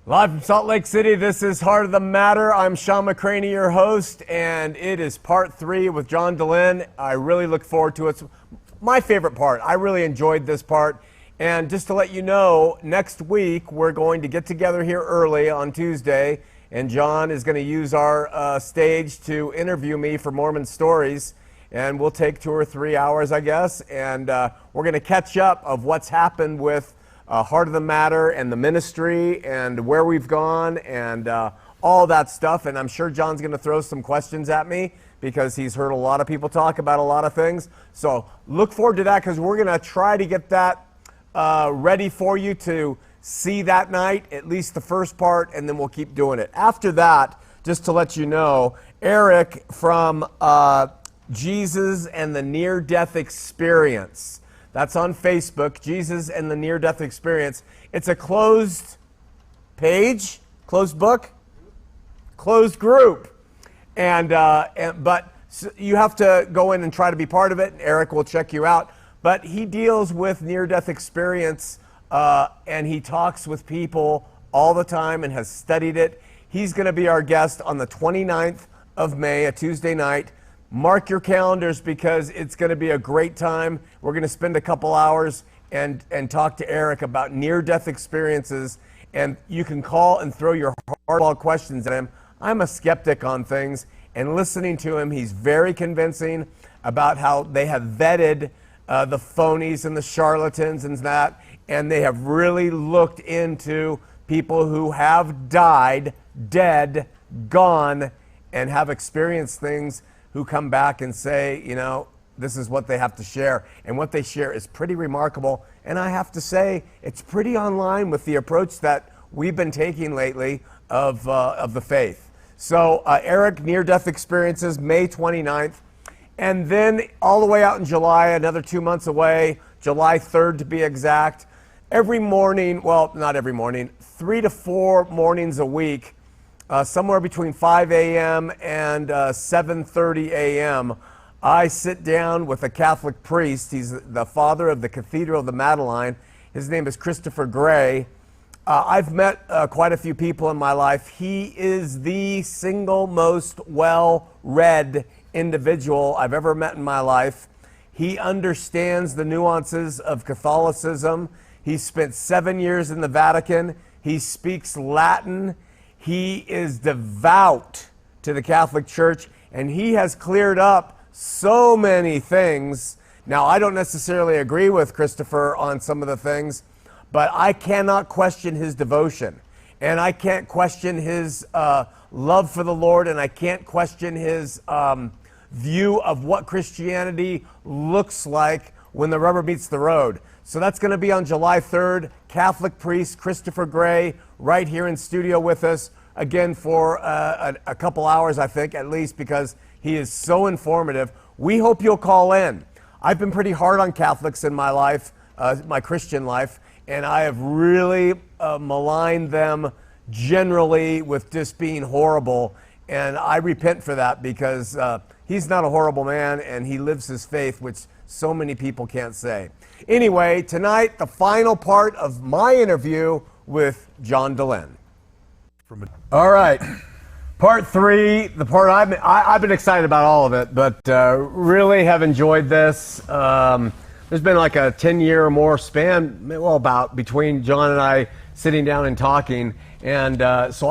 Live from Salt Lake City, this is Heart of the Matter. I'm Shawn, your host, and it is part 3 with John Dehlin. I really look forward to it. It's my favorite part. I really enjoyed this part. And just to let you know, next week we're going to get together here early on Tuesday, and John is going to use our stage to interview me for Mormon Stories. And we'll take 2 or 3 hours, I guess, and we're going to catch up of what's happened with Heart of the Matter and the ministry and where we've gone and all that stuff. And I'm sure John's going to throw some questions at me because he's heard a lot of people talk about a lot of things. So look forward to that, because we're going to try to get that ready for you to see that night, at least the first part, and then we'll keep doing it. After that, just to let you know, Eric from Jesus and the Near-Death Experience. That's on Facebook, Jesus and the Near-Death Experience. It's a closed page, closed book, closed group. But you have to go in and try to be part of it, and Eric will check you out. But he deals with near-death experience, and he talks with people all the time and has studied it. He's going to be our guest on the 29th of May, a Tuesday night. Mark your calendars, because it's going to be a great time. We're going to spend a couple hours and talk to Eric about near-death experiences, and you can call and throw your hardball questions at him. I'm a skeptic on things, and listening to him, he's very convincing about how they have vetted the phonies and the charlatans and that, and they have really looked into people who have died, dead, gone, and have experienced things, who come back and say, you know, this is what they have to share. And what they share is pretty remarkable. And I have to say, it's pretty online with the approach that we've been taking lately of the faith. So Eric, Near-Death Experiences, May 29th. And then all the way out in July, another 2 months away, July 3rd to be exact. Every morning, well, not every morning, 3 to 4 mornings a week, somewhere between 5 a.m. and 7:30 a.m., I sit down with a Catholic priest. He's the father of the Cathedral of the Madeleine. His name is Christopher Gray. I've met quite a few people in my life. He is the single most well-read individual I've ever met in my life. He understands the nuances of Catholicism. He spent 7 years in the Vatican. He speaks Latin. He is devout to the Catholic Church, and he has cleared up so many things. Now, I don't necessarily agree with Christopher on some of the things, but I cannot question his devotion, and I can't question his love for the Lord, and I can't question his view of what Christianity looks like when the rubber meets the road. So that's going to be on July 3rd. Catholic priest Christopher Gray right here in studio with us, again for a couple hours, I think, at least, because he is so informative. We hope you'll call in. I've been pretty hard on Catholics in my life, my Christian life, and I have really maligned them generally with just being horrible, and I repent for that, because he's not a horrible man, and he lives his faith, which so many people can't say. Anyway, tonight, the final part of my interview with John Dehlin. All right, part 3, the part I've been excited about all of it, but really have enjoyed this. There's been like a 10-year or more span, well, about between John and I sitting down and talking, and so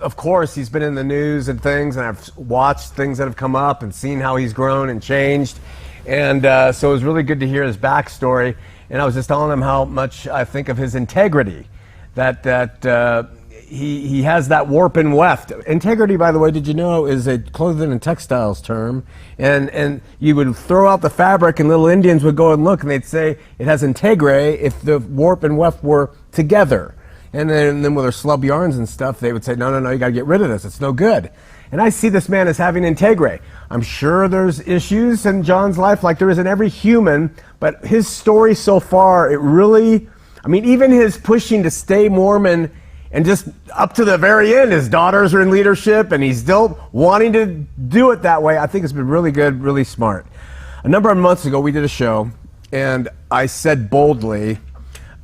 of course, he's been in the news and things, and I've watched things that have come up and seen how he's grown and changed. And so it was really good to hear his backstory. And I was just telling him how much I think of his integrity, that he has that warp and weft. Integrity, by the way, did you know, is a clothing and textiles term. And you would throw out the fabric, and little Indians would go and look, and they'd say it has integre if the warp and weft were together. And then with their slub yarns and stuff, they would say, no, you got to get rid of this. It's no good. And I see this man as having integre. I'm sure there's issues in John's life like there is in every human, but his story so far, it really, I mean, even his pushing to stay Mormon and just up to the very end, his daughters are in leadership and he's still wanting to do it that way. I think it's been really good, really smart. A number of months ago, we did a show, and I said boldly,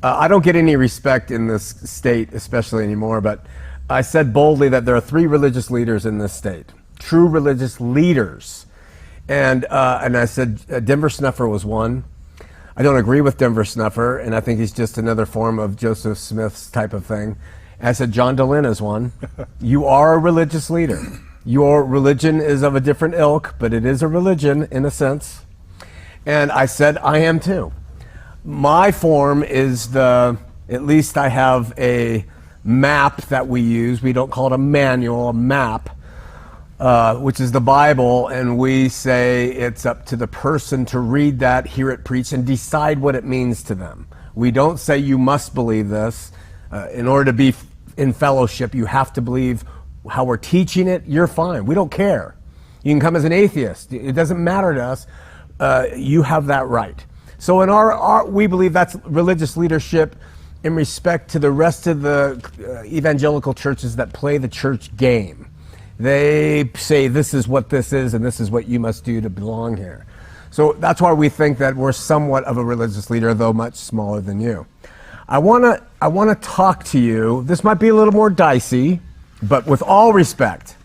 I don't get any respect in this state, especially anymore, but I said boldly that there are 3 religious leaders in this state, true religious leaders. And I said Denver Snuffer was one. I don't agree with Denver Snuffer, and I think he's just another form of Joseph Smith's type of thing. I said John Dehlin is one. You are a religious leader. Your religion is of a different ilk, but it is a religion in a sense. And I said I am too. My form is at least I have a map that we use. We don't call it a manual, a map, which is the Bible, and we say it's up to the person to read that, hear it preached, and decide what it means to them. We don't say you must believe this. In order to be in fellowship, you have to believe how we're teaching it. You're fine. We don't care. You can come as an atheist. It doesn't matter to us. You have that right. So in we believe that's religious leadership in respect to the rest of the evangelical churches that play the church game. They say this is what this is and this is what you must do to belong here. So that's why we think that we're somewhat of a religious leader, though much smaller than you. I want to talk to you. This might be a little more dicey, but with all respect,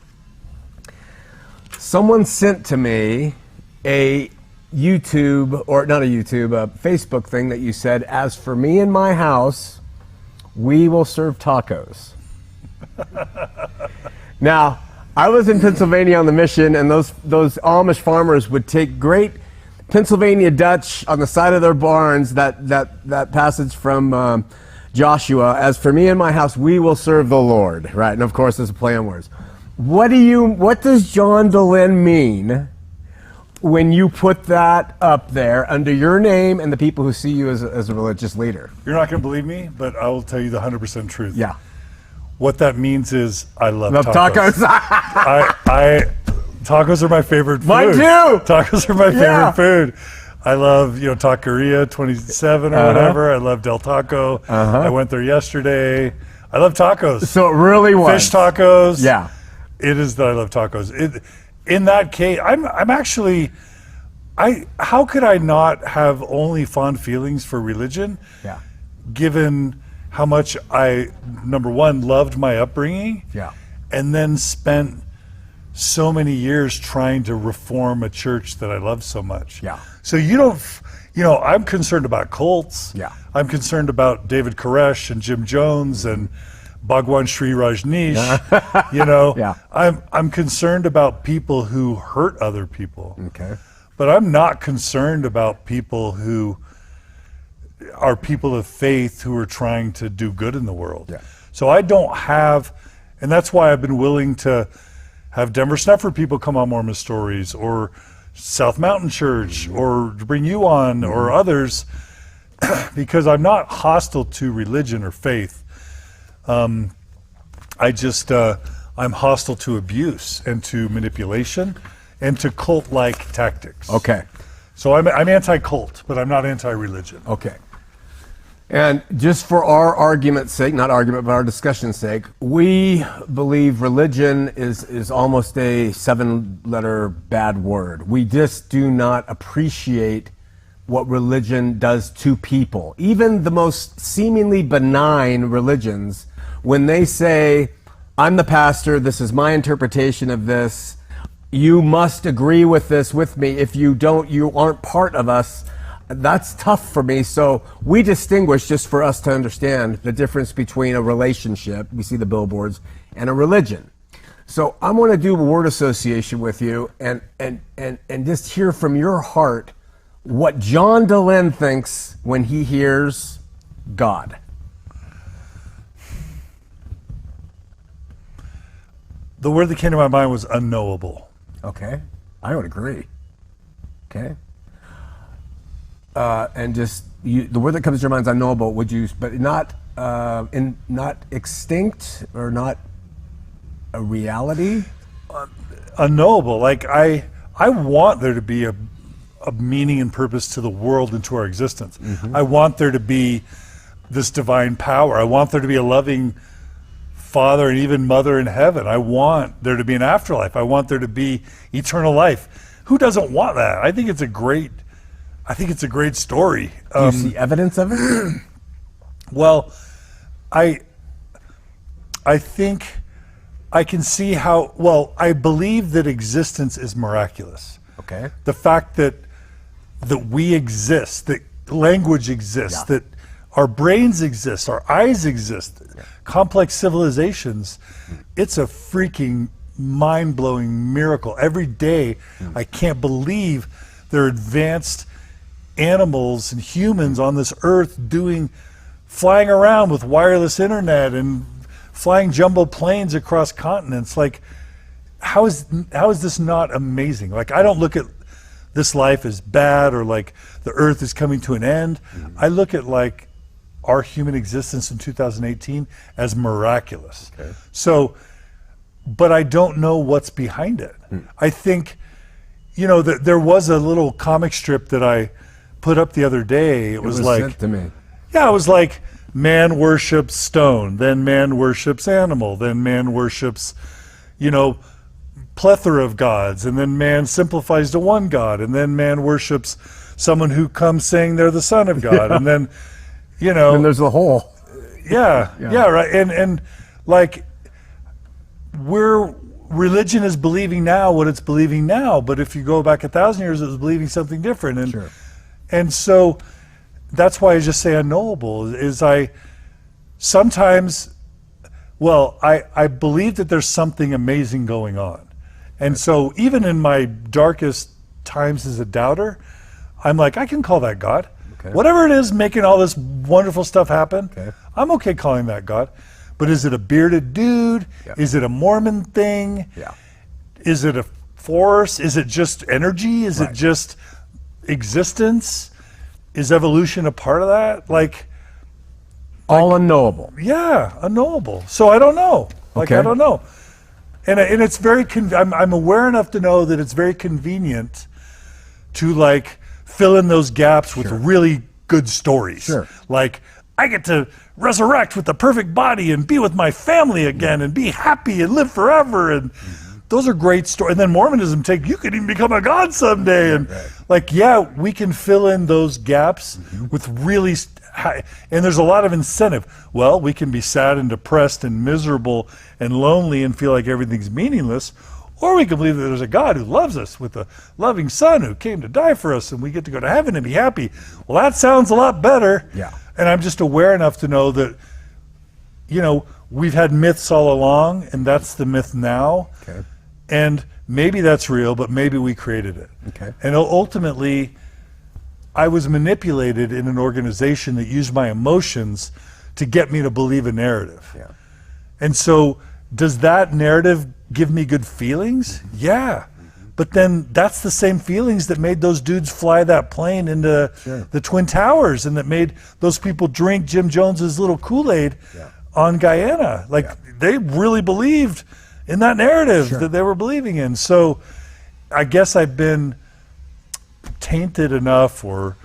someone sent to me a YouTube, or not a YouTube, a Facebook thing that you said, as for me and my house, we will serve tacos. Now, I was in Pennsylvania on the mission, and those Amish farmers would take great Pennsylvania Dutch on the side of their barns, that passage from Joshua, as for me and my house, we will serve the Lord, right? And of course, there's a play on words. What does John Dehlin mean when you put that up there under your name and the people who see you as a religious leader? You're not going to believe me, but I will tell you the 100% truth. Yeah. What that means is I love tacos. Tacos are my favorite food. Mine too. Tacos are my favorite food. I love, Taqueria 27 or whatever. I love Del Taco. I went there yesterday. I love tacos. So it really was. Fish tacos. Yeah. It is that I love tacos. In that case, I'm actually, how could I not have only fond feelings for religion? Yeah. Given how much I, number one, loved my upbringing. Yeah. And then spent so many years trying to reform a church that I love so much. Yeah. So I'm concerned about cults. Yeah. I'm concerned about David Koresh and Jim Jones and Bhagwan Sri Rajneesh. Yeah. I'm concerned about people who hurt other people. Okay. But I'm not concerned about people who are people of faith who are trying to do good in the world. Yeah. So I don't have, and that's why I've been willing to have Denver Snuffer people come on Mormon Stories, or South Mountain Church, or to bring you on, or others, because I'm not hostile to religion or faith. I'm hostile to abuse and to manipulation and to cult-like tactics. Okay. So I'm anti-cult, but I'm not anti-religion. Okay. And just for our argument's sake, not argument, but our discussion's sake, we believe religion is almost a 7-letter bad word. We just do not appreciate what religion does to people. Even the most seemingly benign religions, when they say, I'm the pastor, this is my interpretation of this, you must agree with this with me. If you don't, you aren't part of us. That's tough for me. So we distinguish, just for us to understand, the difference between a relationship, we see the billboards, and a religion. So I'm going to do a word association with you and just hear from your heart what John Dehlin thinks when he hears God. The word that came to my mind was unknowable. Okay, I would agree. Okay. And just the word that comes to your mind is unknowable. Would you, but not extinct or not a reality? Unknowable. Like I want there to be a meaning and purpose to the world and to our existence. Mm-hmm. I want there to be this divine power. I want there to be a loving Father and even Mother in heaven. I want there to be an afterlife. I want there to be eternal life. Who doesn't want that? I think it's a great story. Do you see evidence of it? Well, I think I can see how, well, I believe that existence is miraculous. Okay. The fact that we exist, that language exists, that our brains exist, our eyes exist, complex civilizations, it's a freaking mind-blowing miracle. Every day, I can't believe there are advanced animals and humans on this earth flying around with wireless internet and flying jumbo planes across continents. Like, how is this not amazing? Like, I don't look at this life as bad or like the earth is coming to an end. I look at like our human existence in 2018 as miraculous. Okay. So, but I don't know what's behind it. I think, there was a little comic strip that I put up the other day. It was like, sent to me. Yeah, it was like, man worships stone, then man worships animal, then man worships, plethora of gods, and then man simplifies to one God, and then man worships someone who comes saying they're the son of God, and then, And there's the whole. Yeah, right, and like, religion is believing now what it's believing now, but if you go back 1,000 years, it was believing something different, and so that's why I just say unknowable. I believe that there's something amazing going on. And so even in my darkest times as a doubter, I'm like, I can call that God. Okay. Whatever it is making all this wonderful stuff happen, I'm okay calling that God. But is it a bearded dude? Yeah. Is it a Mormon thing? Yeah. Is it a force? Is it just energy? Is it just existence? Is evolution a part of that? Like all unknowable. Yeah, unknowable. So I don't know. I don't know. And it's very, I'm aware enough to know that it's very convenient to like fill in those gaps with really good stories. Like, I get to resurrect with the perfect body and be with my family again and be happy and live forever. And those are great stories. And then Mormonism you could even become a god someday. And we can fill in those gaps with really and there's a lot of incentive. Well, we can be sad and depressed and miserable and lonely and feel like everything's meaningless, or we can believe that there's a God who loves us with a loving son who came to die for us and we get to go to heaven and be happy. Well, that sounds a lot better. Yeah. And I'm just aware enough to know that, we've had myths all along, and that's the myth now. Okay. And maybe that's real, but maybe we created it. Okay. And ultimately, I was manipulated in an organization that used my emotions to get me to believe a narrative. Yeah. And so, does that narrative give me good feelings? Yeah. But then that's the same feelings that made those dudes fly that plane into the Twin Towers, and that made those people drink Jim Jones's little Kool-Aid on Guyana. Like, they really believed in that narrative that they were believing in. So I guess I've been tainted enough or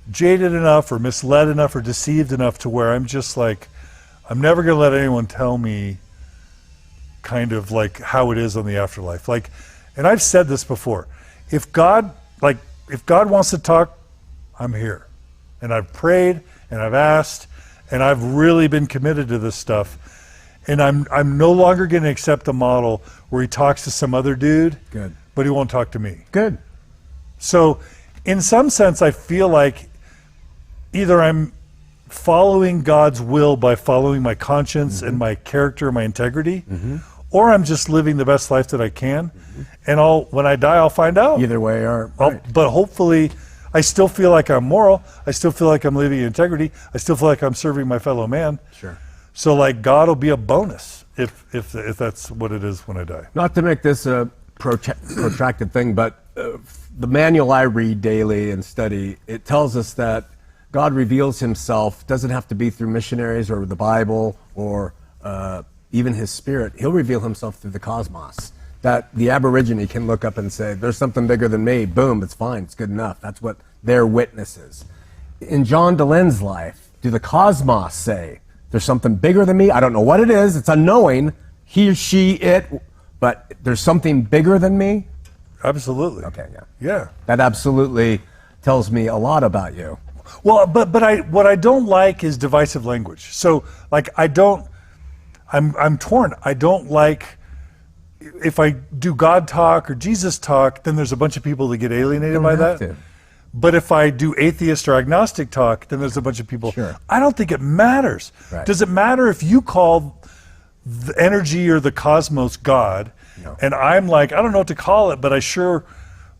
jaded enough or misled enough or deceived enough to where I'm just like, I'm never going to let anyone tell me kind of like how it is on the afterlife. Like, and I've said this before, if God wants to talk, I'm here. And I've prayed and I've asked and I've really been committed to this stuff. And I'm no longer going to accept a model where he talks to some other dude, but he won't talk to me. Good. So in some sense, I feel like either I'm following God's will by following my conscience and my character, my integrity, or I'm just living the best life that I can. And when I die, I'll find out. Either way, but hopefully, I still feel like I'm moral. I still feel like I'm living in integrity. I still feel like I'm serving my fellow man. Sure. So like God will be a bonus if that's what it is when I die. Not to make this a protracted thing, but the manual I read daily and study, it tells us that God reveals himself, doesn't have to be through missionaries or the Bible or even his spirit. He'll reveal himself through the cosmos. That the Aborigine can look up and say, there's something bigger than me. Boom, it's fine, it's good enough. That's what they're witnesses. In John Dehlin's life, do the cosmos say, there's something bigger than me? I don't know what it is. It's unknowing. He, she, it. But there's something bigger than me? Absolutely. Okay, yeah. That absolutely tells me a lot about you. Well, but what I don't like is divisive language. So like I'm torn. I don't like if I do God talk or Jesus talk, then there's a bunch of people that get alienated by that. But if I do atheist or agnostic talk, then there's a bunch of people. Sure. I don't think it matters. Right. Does it matter if you call the energy or the cosmos God, and I'm like, I don't know what to call it, but I sure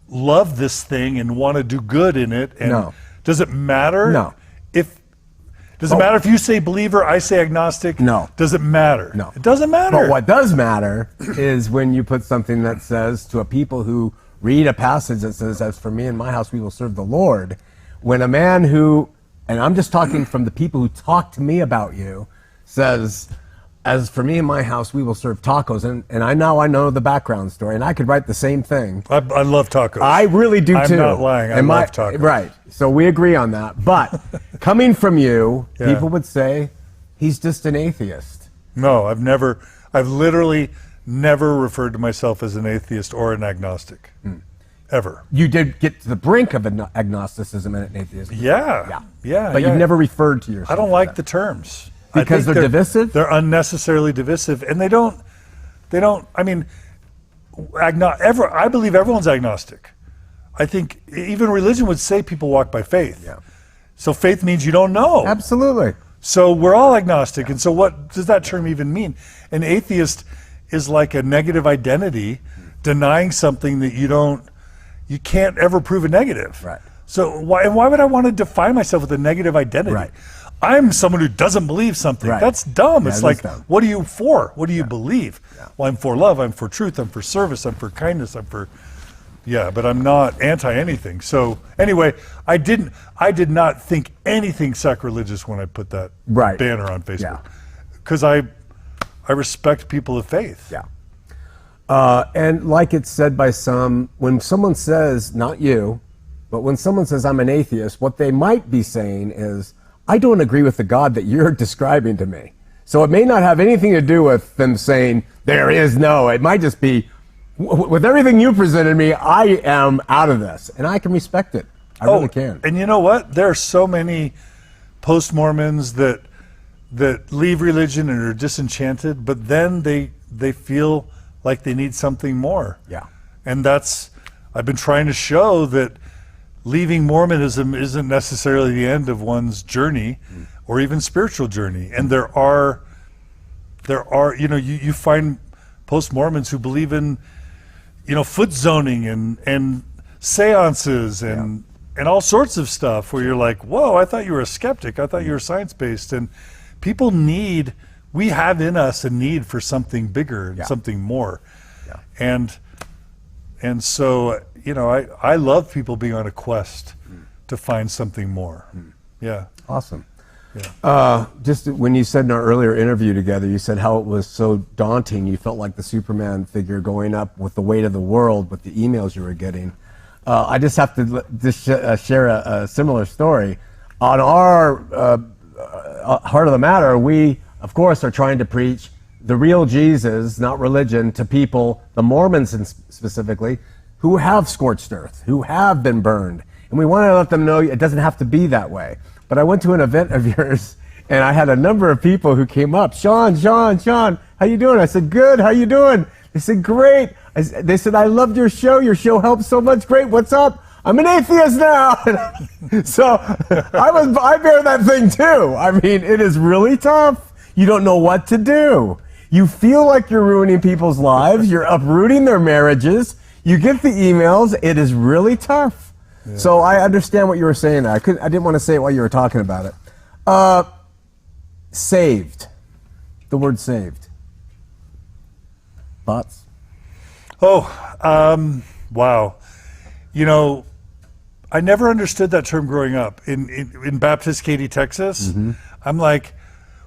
love this thing and want to do good in it. And does it matter? No. Does it matter if you say believer, I say agnostic? No. Does it matter? No. It doesn't matter. But what does matter is when you put something that says to a people who read a passage that says, as for me and my house, we will serve the Lord. When a man who, and I'm just talking from the people who talk to me about you, says, as for me and my house, we will serve tacos. And I know the background story, and I could write the same thing. I love tacos. I really do too. I'm not lying. I love tacos. Right. So we agree on that. But coming from you, people would say, he's just an atheist. No, I've literally never referred to myself as an atheist or an agnostic. Ever. You did get to the brink of agnosticism and atheism. Yeah. But you've never refered to yourself. I don't like the terms. Because they're divisive? They're unnecessarily divisive, and they don't, I mean, I believe everyone's agnostic. I think even religion would say people walk by faith. Yeah. So faith means you don't know. Absolutely. So we're all agnostic, and so what does that term even mean? An atheist is like a negative identity, denying something that you can't ever prove a negative. Right. So why would I want to define myself with a negative identity? Right. I'm someone who doesn't believe something. Right. That's dumb. Yeah, it's like, dumb. what are you for? What do you believe? Well, I'm for love, I'm for truth, I'm for service, I'm for kindness, but I'm not anti anything. So anyway, I did not think anything sacrilegious when I put that banner on Facebook. Because I respect people of faith. Yeah. And like it's said by some, when someone says, not you, but when someone says I'm an atheist, what they might be saying is, I don't agree with the God that you're describing to me. So it may not have anything to do with them saying there is no. It might just be, with everything you presented me, I am out of this. And I can respect it. I really can. And you know what? There are so many post-Mormons that leave religion and are disenchanted, but then they feel like they need something more. Yeah. And I've been trying to show that leaving Mormonism isn't necessarily the end of one's journey or even spiritual journey. And there are you find post-Mormons who believe in, foot zoning and seances and all sorts of stuff where you're like, whoa, I thought you were a skeptic. I thought you were science-based. And people we have in us a need for something bigger and something more. Yeah. And so, I love people being on a quest to find something more. Yeah. Awesome. Yeah. Just when you said in our earlier interview together, you said how it was so daunting. You felt like the Superman figure going up with the weight of the world with the emails you were getting. I just have to share a similar story. On our Heart of the Matter, we, of course, are trying to preach the real Jesus, not religion, to people, the Mormons specifically, who have scorched earth, who have been burned. And we want to let them know it doesn't have to be that way. But I went to an event of yours, and I had a number of people who came up. Shawn, how you doing? I said, good, how you doing? They said, great. They said, I loved your show. Your show helped so much. Great, what's up? I'm an atheist now. So I bear that thing too. I mean, it is really tough. You don't know what to do. You feel like you're ruining people's lives. You're uprooting their marriages. You get the emails. It is really tough. Yeah. So I understand what you were saying there. I didn't want to say it while you were talking about it. Saved. The word saved. Thoughts? Wow. I never understood that term growing up. In Baptist Katy, Texas, I'm like,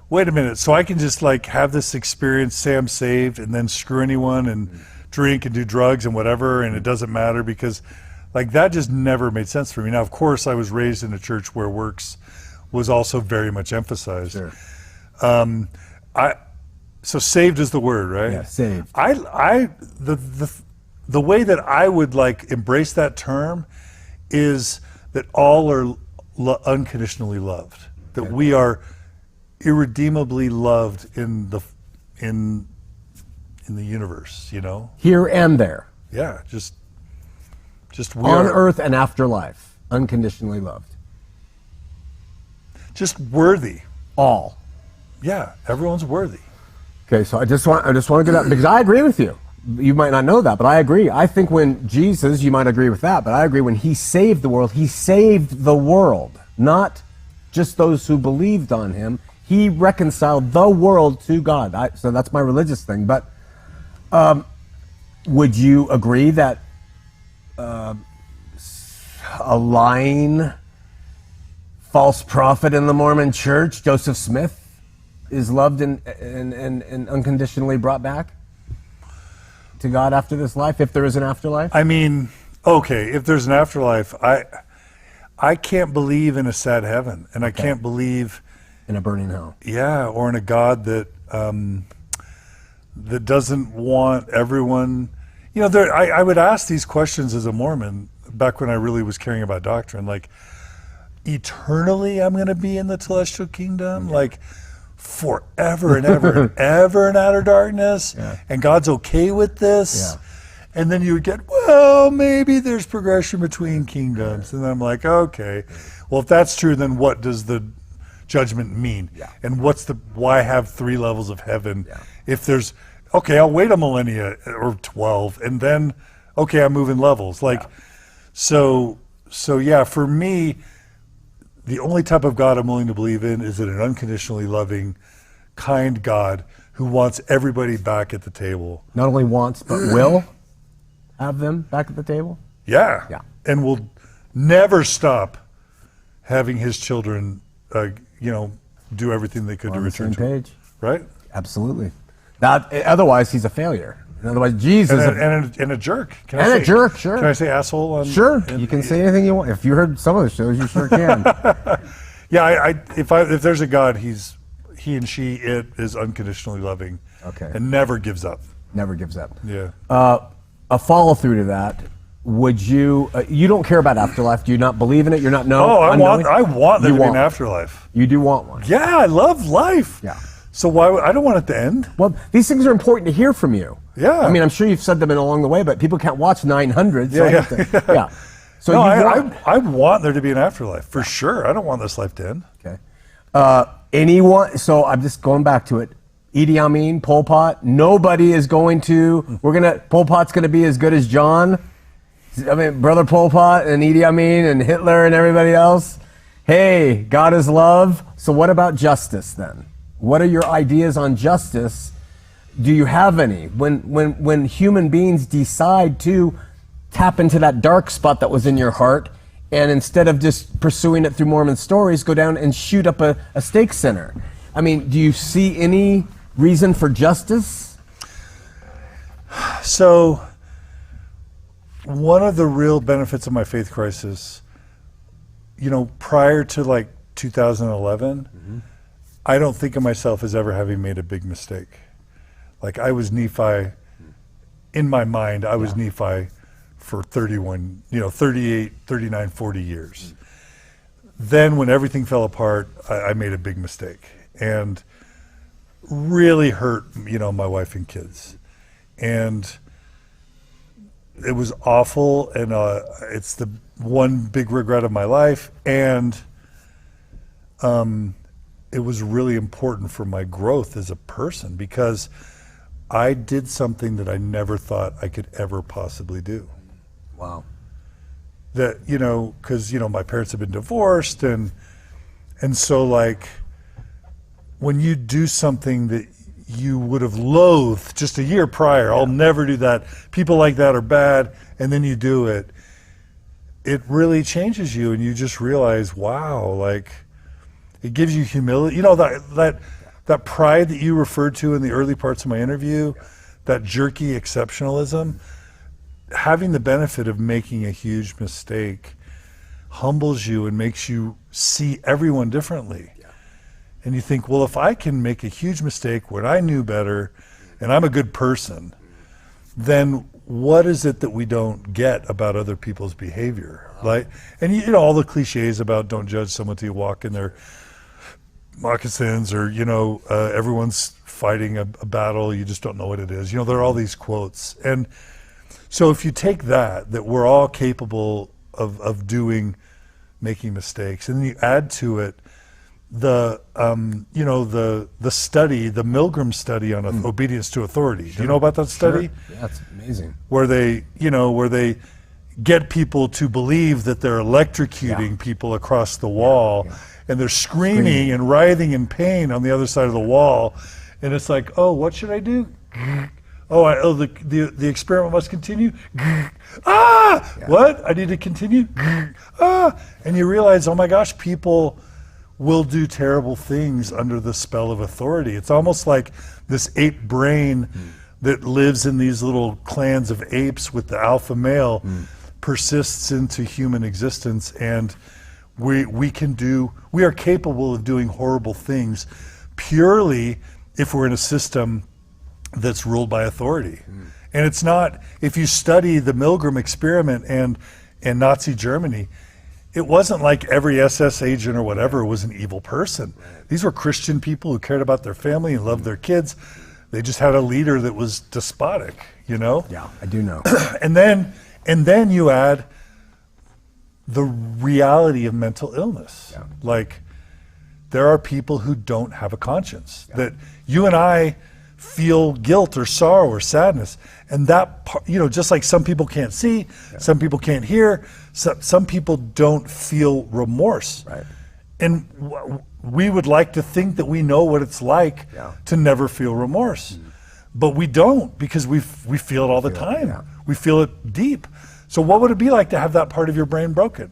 wait a minute, so I can just have this experience, say I'm saved, and then screw anyone and drink and do drugs and whatever, and it doesn't matter because that just never made sense for me. Now, of course, I was raised in a church where works was also very much emphasized. Sure. So saved is the word, right? Yeah, saved. The way that I would embrace that term is that all are unconditionally loved, that we are irredeemably loved in the universe, you know? Here and there. Yeah, just we On are earth and afterlife, unconditionally loved. just worthy. All. Yeah, everyone's worthy. Okay, so I just want to get up because I agree with you. You might not know that, but I agree. I think when Jesus, you might agree with that, but I agree when he saved the world, not just those who believed on him. He reconciled the world to God. So that's my religious thing. But would you agree that a lying false prophet in the Mormon Church, Joseph Smith, is loved and unconditionally brought back to God after this life, if there is an afterlife? I mean, okay, if there's an afterlife, I can't believe in a sad heaven, and I can't believe in a burning hell. Yeah, or in a God that that doesn't want everyone. You know, I would ask these questions as a Mormon back when I really was caring about doctrine, like, eternally I'm going to be in the celestial kingdom, like forever and ever and ever in outer darkness, and God's okay with this. And then you would get, well, maybe there's progression between kingdoms. And then I'm like, okay, well, if that's true, then what does the judgment mean? And why have 3 levels of heaven? If there's, okay, I'll wait a millennia or 12, and then, okay, I'm moving levels. Like, so yeah, for me, the only type of God I'm willing to believe in is an unconditionally loving, kind God who wants everybody back at the table. Not only wants, but will have them back at the table? Yeah. And will never stop having his children, do everything they could to return to him. Page. Right? Absolutely. Otherwise, he's a failure. Otherwise, Jesus and a jerk. Can a jerk, sure. Can I say asshole? Sure. You can say anything you want. If you heard some of the shows, you sure can. If there's a God, he and she, it is unconditionally loving. Okay. And never gives up. Never gives up. Yeah. A follow through to that. Would you? You don't care about afterlife. Do you not believe in it? You're not I want there to be an afterlife. You do want one. Yeah, I love life. Yeah. So why? I don't want it to end. Well, these things are important to hear from you. Yeah. I mean, I'm sure you've said them along the way, but people can't watch 900. So yeah. So no, I want there to be an afterlife for sure. I don't want this life to end. Okay. Anyone? So I'm just going back to it. Idi Amin, Pol Pot. Nobody is going to. Pol Pot's going to be as good as John. I mean, Brother Pol Pot and Idi Amin and Hitler and everybody else. Hey, God is love. So what about justice then? What are your ideas on justice? Do you have any? When human beings decide to tap into that dark spot that was in your heart, and instead of just pursuing it through Mormon stories, go down and shoot up a stake center. I mean, do you see any reason for justice? So, one of the real benefits of my faith crisis, prior to like 2011, I don't think of myself as ever having made a big mistake. Like, I was Nephi, in my mind, I was Nephi for 38, 39, 40 years. Then when everything fell apart, I made a big mistake and really hurt, my wife and kids. And it was awful, and it's the one big regret of my life, and it was really important for my growth as a person because I did something that I never thought I could ever possibly do. Wow. That, because, my parents have been divorced, and so, like, when you do something that you would have loathed just a year prior, I'll never do that, people like that are bad, and then you do it, it really changes you, and you just realize, wow, like, it gives you humility. That pride that you referred to in the early parts of my interview, that jerky exceptionalism, having the benefit of making a huge mistake humbles you and makes you see everyone differently. And you think, well, if I can make a huge mistake when I knew better and I'm a good person, then what is it that we don't get about other people's behavior? Like, and you know, all the cliches about don't judge someone till you walk in their moccasins, or, you know, everyone's fighting a battle, you just don't know what it is. You know, there are all these quotes. And so if you take that we're all capable of making mistakes, and you add to it the study, the Milgram study on obedience to authority. Do you know about that study? Sure. Yeah, it's amazing. Where they get people to believe that they're electrocuting people across the wall, and they're screaming and writhing in pain on the other side of the wall, and it's like, oh, what should I do? The experiment must continue. What? I need to continue. And you realize, oh my gosh, people will do terrible things under the spell of authority. It's almost like this ape brain that lives in these little clans of apes with the alpha male persists into human existence, and we are capable of doing horrible things purely if we're in a system that's ruled by authority. And it's not, if you study the Milgram experiment and Nazi Germany, it wasn't like every SS agent or whatever was an evil person. These were Christian people who cared about their family and loved their kids. They just had a leader that was despotic, you know? Yeah, I do know. And then you add the reality of mental illness. Yeah. Like, there are people who don't have a conscience, that you and I feel guilt or sorrow or sadness, and that, you know, just like some people can't see, some people can't hear, some people don't feel remorse. Right. And we would like to think that we know what it's like to never feel remorse, but we don't, because we feel it all the time. Yeah. We feel it deep. So what would it be like to have that part of your brain broken?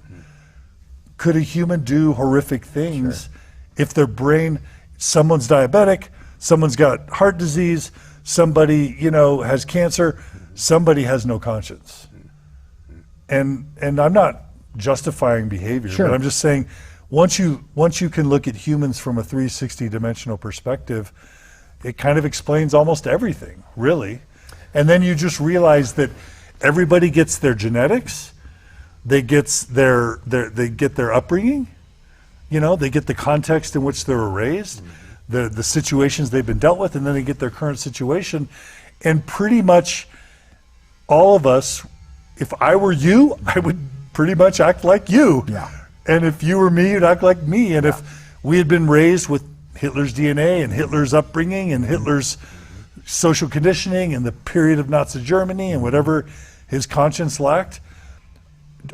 Could a human do horrific things if their brain, someone's diabetic, someone's got heart disease, somebody, you know, has cancer, somebody has no conscience. And I'm not justifying behavior, but I'm just saying, once you can look at humans from a 360 dimensional perspective, it kind of explains almost everything, really. And then you just realize that everybody gets their genetics, they get their upbringing, you know, they get the context in which they were raised, the situations they've been dealt with, and then they get their current situation. And pretty much all of us, if I were you, I would pretty much act like you. Yeah. And if you were me, you'd act like me. And if we had been raised with Hitler's DNA and Hitler's upbringing and Hitler's social conditioning and the period of Nazi Germany and whatever his conscience lacked,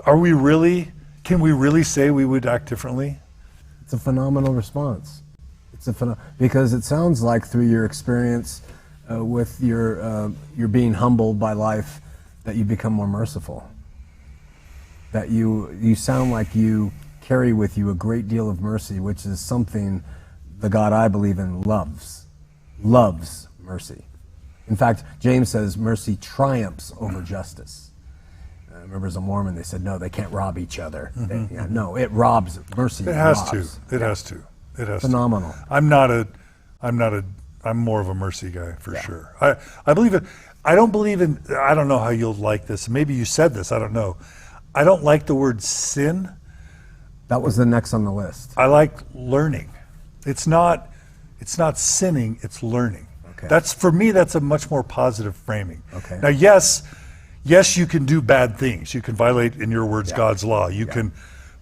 can we really say we would act differently? It's a phenomenal response. Because it sounds like through your experience with your being humbled by life, that you become more merciful. That you sound like you carry with you a great deal of mercy, which is something the God I believe in loves mercy. In fact, James says mercy triumphs over justice. I remember as a Mormon, they said, no, they can't rob each other. No, it robs, mercy robs. It has to. Phenomenal. I'm more of a mercy guy for sure. I believe it. I don't know how you'll like this. Maybe you said this, I don't know. I don't like the word sin. That was the next on the list. I like learning. It's not sinning, it's learning. Okay. For me, that's a much more positive framing. Okay. Now, yes, you can do bad things. You can violate, in your words, God's law. You can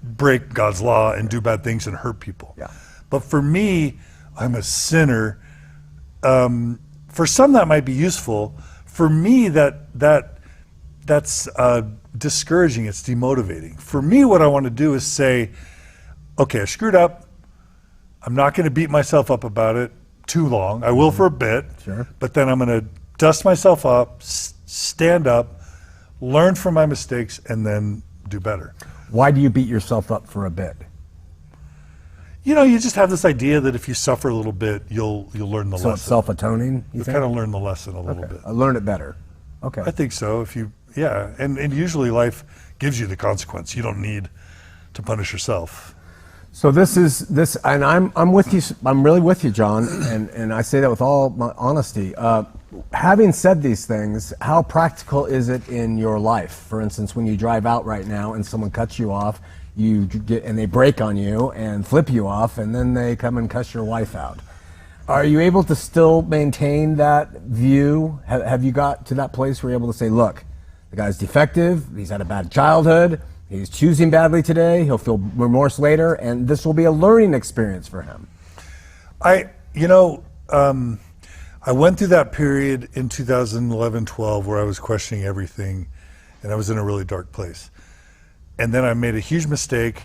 break God's law and do bad things and hurt people. Yeah. But for me, I'm a sinner. For some, that might be useful. For me, that's discouraging. It's demotivating. For me, what I want to do is say, okay, I screwed up. I'm not going to beat myself up about it too long. I will for a bit, but then I'm going to dust myself up, stand up, learn from my mistakes, and then do better. Why do you beat yourself up for a bit? You know, you just have this idea that if you suffer a little bit, you'll learn the lesson. So it's self-atoning, you kind of learn the lesson a little bit. Learn it better. Okay. I think so. And usually life gives you the consequence. You don't need to punish yourself. So this, and I'm with you. I'm really with you, John, and I say that with all my honesty. Having said these things, how practical is it in your life? For instance, when you drive out right now and someone cuts you off, and they brake on you and flip you off, and then they come and cuss your wife out. Are you able to still maintain that view? Have you got to that place where you're able to say, look, the guy's defective, he's had a bad childhood, he's choosing badly today, he'll feel remorse later, and this will be a learning experience for him? I went through that period in 2011-12 where I was questioning everything, and I was in a really dark place. And then I made a huge mistake,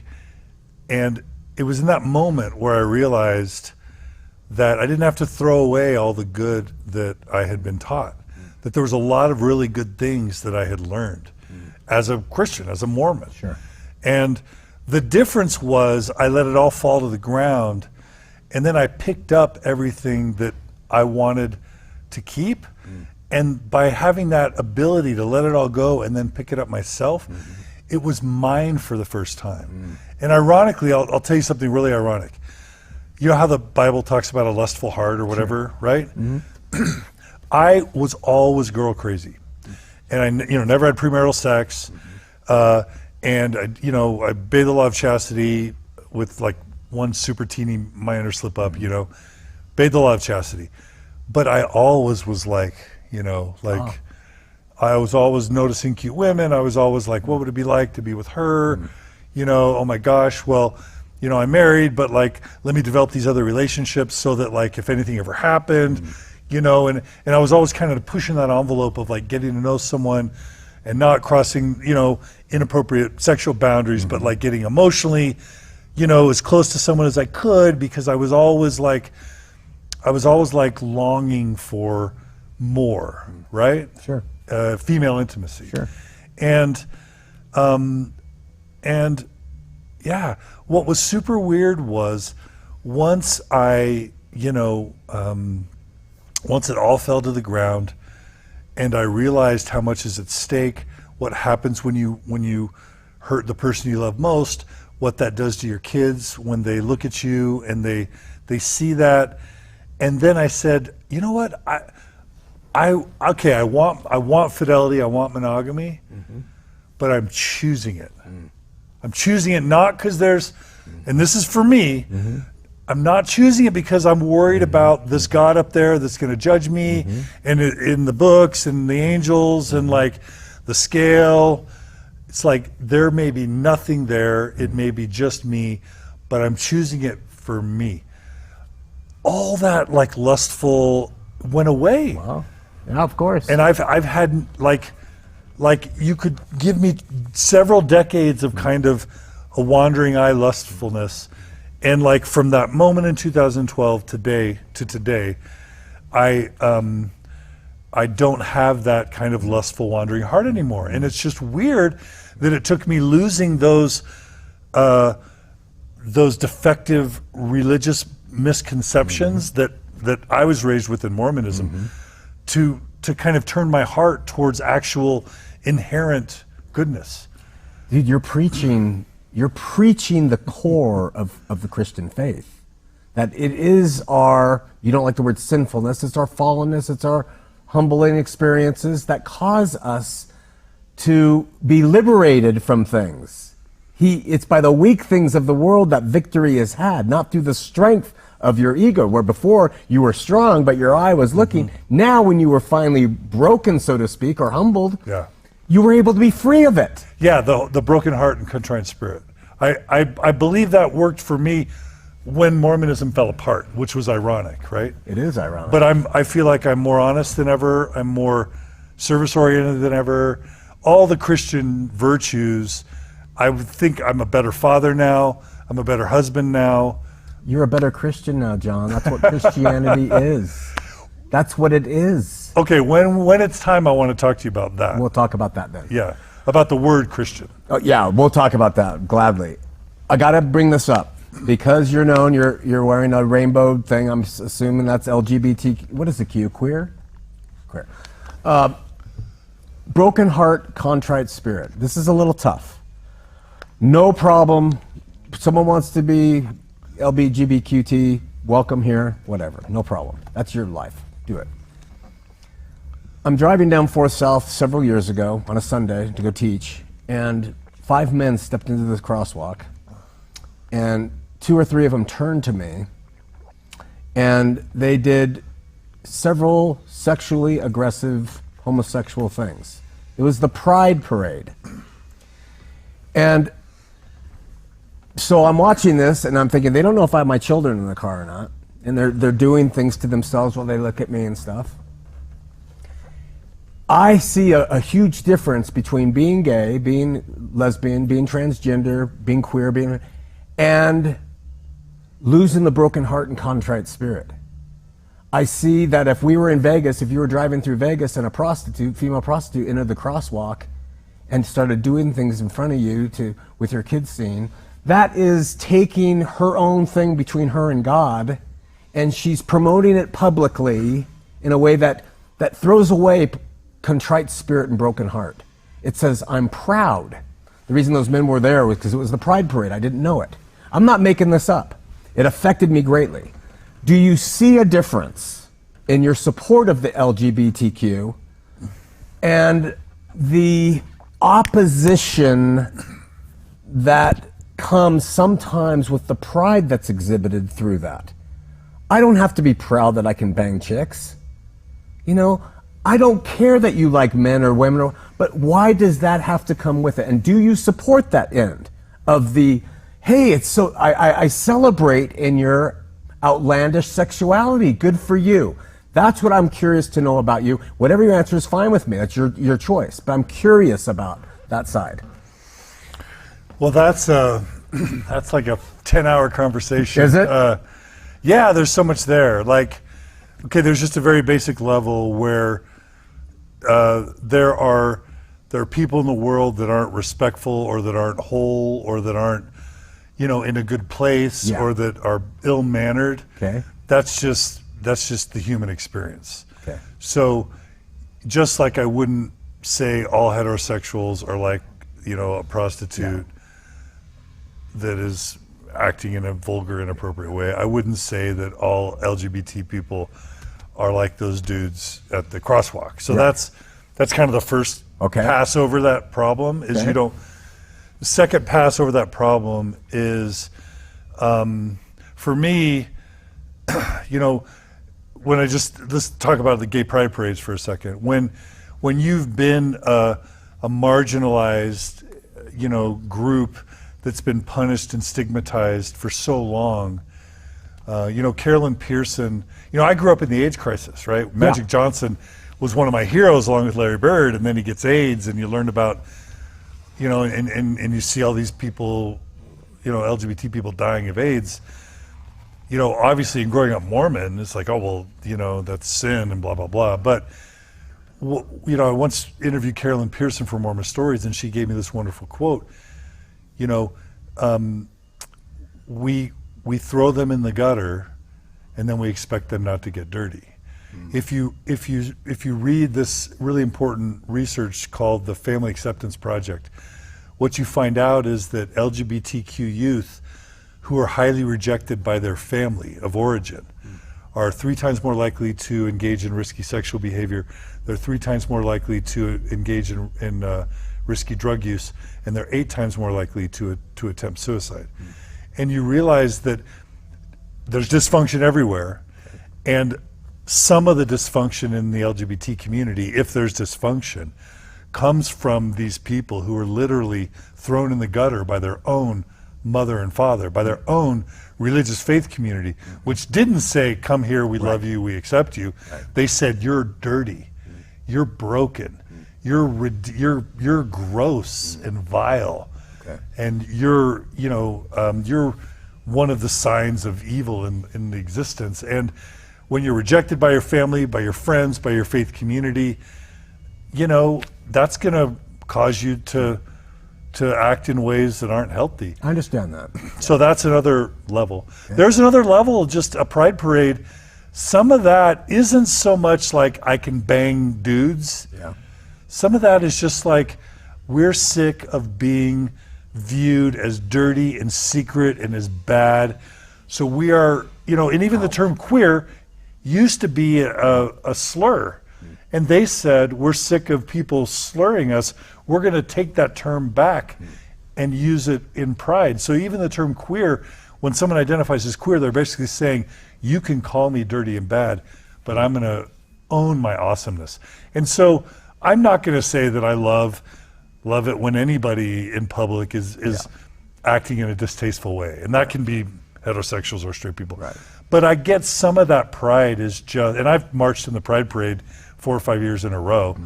and it was in that moment where I realized that I didn't have to throw away all the good that I had been taught, that there was a lot of really good things that I had learned as a Christian, as a Mormon. Sure. And the difference was I let it all fall to the ground, and then I picked up everything that I wanted to keep. And by having that ability to let it all go and then pick it up myself, it was mine for the first time. And ironically, I'll tell you something really ironic. You know how the Bible talks about a lustful heart or whatever, right? I was always girl crazy. And I never had premarital sex. And I obeyed the law of chastity with like one super teeny minor slip up, obeyed the law of chastity. But I always was like, I was always noticing cute women. I was always like, what would it be like to be with her? Oh my gosh, well, I'm married, but like, let me develop these other relationships so that like, if anything ever happened, and I was always kind of pushing that envelope of like getting to know someone and not crossing, inappropriate sexual boundaries, but like getting emotionally, as close to someone as I could, because I was always like longing for more, right? Sure. Female intimacy. Sure. And yeah, what was super weird was once once it all fell to the ground and I realized how much is at stake, what happens when you hurt the person you love most, what that does to your kids when they look at you and they see that. And then I said, you know what? I want fidelity, I want monogamy, but I'm choosing it. I'm choosing it not because and this is for me, I'm not choosing it because I'm worried about this God up there that's going to judge me, and in the books and the angels and like the scale. It's like there may be nothing there, it may be just me, but I'm choosing it for me. All that like lustful went away. Wow. Yeah, of course. And I've had like you could give me several decades of kind of a wandering eye lustfulness, and like from that moment in 2012 to today, I don't have that kind of lustful wandering heart anymore. And it's just weird that it took me losing those defective religious misconceptions that I was raised with in Mormonism to kind of turn my heart towards actual inherent goodness. Dude, you're preaching the core of the Christian faith. That it is you don't like the word sinfulness, it's our fallenness, it's our humbling experiences that cause us to be liberated from things. It's by the weak things of the world that victory is had, not through the strength of your ego, where before you were strong, but your eye was looking. Now, when you were finally broken, so to speak, or humbled, you were able to be free of it. Yeah, the broken heart and contrite spirit. I believe that worked for me when Mormonism fell apart, which was ironic, right? It is ironic. But I feel like I'm more honest than ever. I'm more service-oriented than ever. All the Christian virtues, I would think I'm a better father now. I'm a better husband now. You're a better Christian now, John. That's what Christianity is. That's what it is. Okay, when it's time, I want to talk to you about that. We'll talk about that then. Yeah, about the word Christian. Oh, yeah, we'll talk about that gladly. I got to bring this up because you're known. You're wearing a rainbow thing. I'm assuming that's LGBT. What is the Q? Queer. Broken heart, contrite spirit. This is a little tough. No problem. Someone wants to be LGBTQT, welcome here, whatever, no problem. That's your life, do it. I'm driving down 4th South several years ago on a Sunday to go teach, and 5 men stepped into this crosswalk, and 2 or 3 of them turned to me, and they did several sexually aggressive homosexual things. It was the Pride Parade. And so I'm watching this, and I'm thinking, they don't know if I have my children in the car or not, and they're doing things to themselves while they look at me and stuff. I see a huge difference between being gay, being lesbian, being transgender, being queer, and losing the broken heart and contrite spirit. I see that if we were in Vegas, if you were driving through Vegas and a prostitute, female prostitute, entered the crosswalk and started doing things in front of you with your kids seeing, that is taking her own thing between her and God, and she's promoting it publicly in a way that throws away contrite spirit and broken heart. It says, I'm proud. The reason those men were there was because it was the Pride Parade. I didn't know it. I'm not making this up. It affected me greatly. Do you see a difference in your support of the LGBTQ and the opposition that comes sometimes with the pride that's exhibited through that? I don't have to be proud that I can bang chicks. You know, I don't care that you like men or women, but why does that have to come with it? And do you support that end of the, hey, it's so, I celebrate in your outlandish sexuality, good for you. That's what I'm curious to know about you. Whatever your answer is, fine with me. That's your choice. But I'm curious about that side. Well, that's like a 10-hour conversation. Is it? Yeah, there's so much there. Like, okay, there's just a very basic level where there are people in the world that aren't respectful or that aren't whole or that aren't, in a good place, Yeah. or that are ill-mannered. Okay. That's just the human experience. Okay. So just like I wouldn't say all heterosexuals are like, a prostitute that is acting in a vulgar, inappropriate way, I wouldn't say that all LGBT people are like those dudes at the crosswalk. So that's kind of the first pass over that problem is you don't. The second pass over that problem is, for me, when let's talk about the gay pride parades for a second. When you've been a marginalized, group that's been punished and stigmatized for so long, Carolyn Pearson, I grew up in the AIDS crisis, right? Magic Johnson was one of my heroes along with Larry Bird, and then he gets AIDS, and you learn about, and you see all these people, LGBT people dying of AIDS. Obviously in growing up Mormon, it's like, oh, well, that's sin and blah, blah, blah. But, I once interviewed Carolyn Pearson for Mormon Stories, and she gave me this wonderful quote. We throw them in the gutter, and then we expect them not to get dirty. If you read this really important research called the Family Acceptance Project, what you find out is that LGBTQ youth who are highly rejected by their family of origin are 3 times more likely to engage in risky sexual behavior. They're 3 times more likely to engage in risky drug use, and they're 8 times more likely to attempt suicide. And you realize that there's dysfunction everywhere, and some of the dysfunction in the LGBT community, if there's dysfunction, comes from these people who are literally thrown in the gutter by their own mother and father, by their own religious faith community, which didn't say, come here, we love you, we accept you. They said, you're dirty, you're broken, you're gross and vile, and you're one of the signs of evil in the existence. And when you're rejected by your family, by your friends, by your faith community, that's going to cause you to act in ways that aren't healthy. I understand that. So that's another level. There's another level, just a pride parade. Some of that isn't so much like I can bang dudes. Yeah. Some of that is just like we're sick of being viewed as dirty and secret and as bad. So we are, and even the term queer used to be a slur. And they said, we're sick of people slurring us. We're going to take that term back and use it in pride. So even the term queer, when someone identifies as queer, they're basically saying, you can call me dirty and bad, but I'm going to own my awesomeness. And so I'm not going to say that I love it when anybody in public is acting in a distasteful way. And that can be heterosexuals or straight people. Right. But I get some of that pride is just, and I've marched in the Pride Parade 4 or 5 years in a row.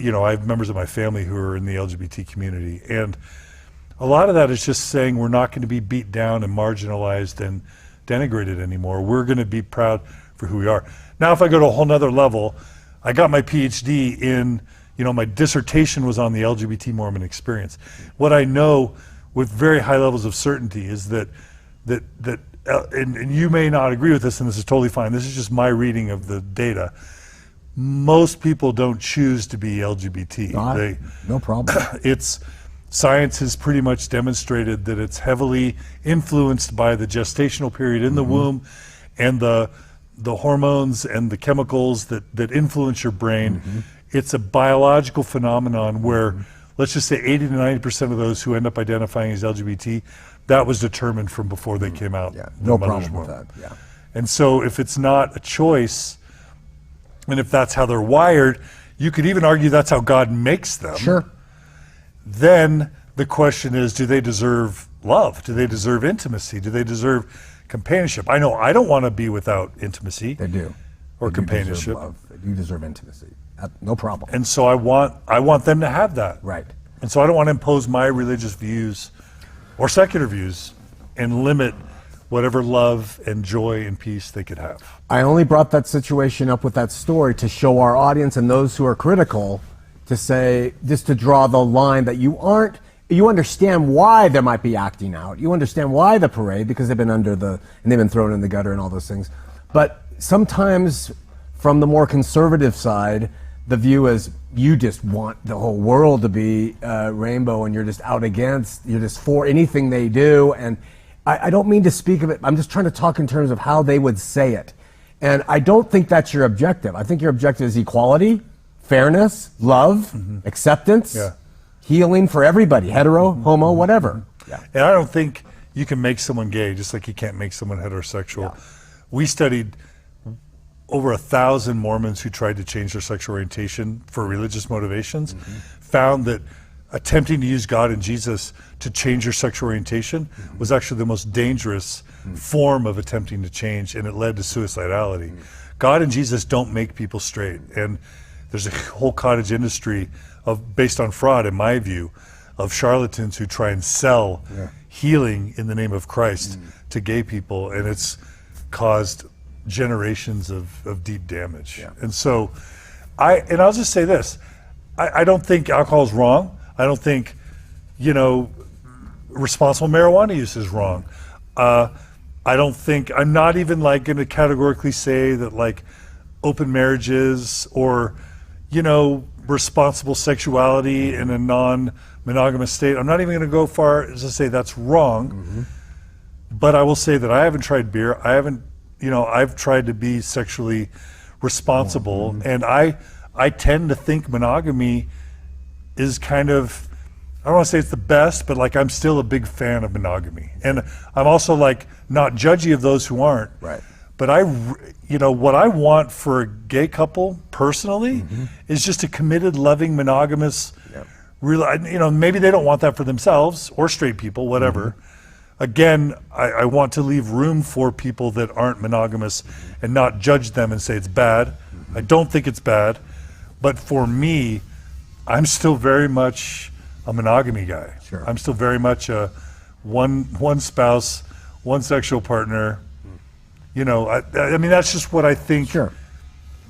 You know, I have members of my family who are in the LGBT community. And a lot of that is just saying we're not going to be beat down and marginalized and denigrated anymore. We're going to be proud for who we are. Now, if I go to a whole nother level, I got my PhD in, you know, my dissertation was on the LGBT Mormon experience. What I know with very high levels of certainty is that and you may not agree with this, and this is totally fine. This is just my reading of the data. Most people don't choose to be LGBT. No problem. Science has pretty much demonstrated that it's heavily influenced by the gestational period in the womb and the hormones and the chemicals that influence your brain. It's a biological phenomenon where, let's just say 80 to 90% of those who end up identifying as LGBT, that was determined from before they came out. Yeah, no problem with that. Yeah. And so if it's not a choice, and if that's how they're wired, you could even argue that's how God makes them. Sure. Then the question is, do they deserve love? Do they deserve intimacy? Do they deserve companionship? I know I don't want to be without intimacy. They do. Or They do companionship. deserve love. They do deserve intimacy. No problem. And so I want them to have that. Right. And so I don't want to impose my religious views or secular views and limit whatever love and joy and peace they could have. I only brought that situation up with that story to show our audience and those who are critical, to say, just to draw the line that you understand why there might be acting out. You understand why the parade, because they've been thrown in the gutter and all those things. But sometimes from the more conservative side, the view is you just want the whole world to be rainbow, and you're just you're just for anything they do. And I don't mean to speak of it. I'm just trying to talk in terms of how they would say it. And I don't think that's your objective. I think your objective is equality, fairness, love, acceptance, healing for everybody, hetero, homo, whatever. Yeah. And I don't think you can make someone gay just like you can't make someone heterosexual. Yeah. We studied over 1,000 Mormons who tried to change their sexual orientation for religious motivations, found that attempting to use God and Jesus to change your sexual orientation was actually the most dangerous form of attempting to change, and it led to suicidality. God and Jesus don't make people straight, and there's a whole cottage industry based on fraud, in my view, of charlatans who try and sell healing in the name of Christ to gay people, and it's caused generations of deep damage. Yeah. And so I'll just say this, I don't think alcohol is wrong. I don't think, responsible marijuana use is wrong. I'm not even going to categorically say that open marriages or, responsible sexuality in a non-monogamous state. I'm not even going to go far as to say that's wrong. But I will say that I haven't tried beer. I've tried to be sexually responsible, and I tend to think monogamy is kind of, I don't want to say it's the best, but I'm still a big fan of monogamy. And I'm also not judgy of those who aren't. Right. But what I want for a gay couple personally is just a committed, loving, monogamous, maybe they don't want that for themselves or straight people, whatever. Again, I want to leave room for people that aren't monogamous and not judge them and say it's bad. I don't think it's bad. But for me, I'm still very much a monogamy guy. Sure. I'm still very much a one spouse, one sexual partner. I mean, that's just what I think. Sure.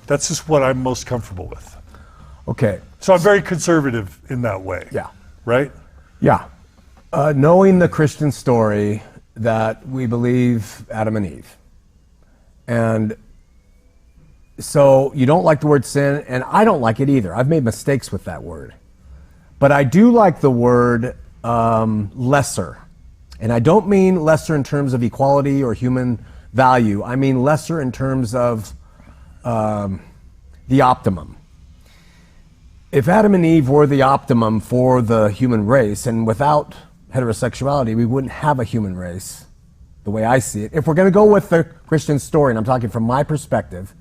That's just what I'm most comfortable with. Okay. So I'm very conservative in that way. Yeah. Right? Yeah. Knowing the Christian story that we believe Adam and Eve. And so you don't like the word sin, and I don't like it either. I've made mistakes with that word. But I do like the word lesser. And I don't mean lesser in terms of equality or human value. I mean lesser in terms of the optimum. If Adam and Eve were the optimum for the human race, and without heterosexuality, we wouldn't have a human race, the way I see it. If we're going to go with the Christian story, and I'm talking from my perspective,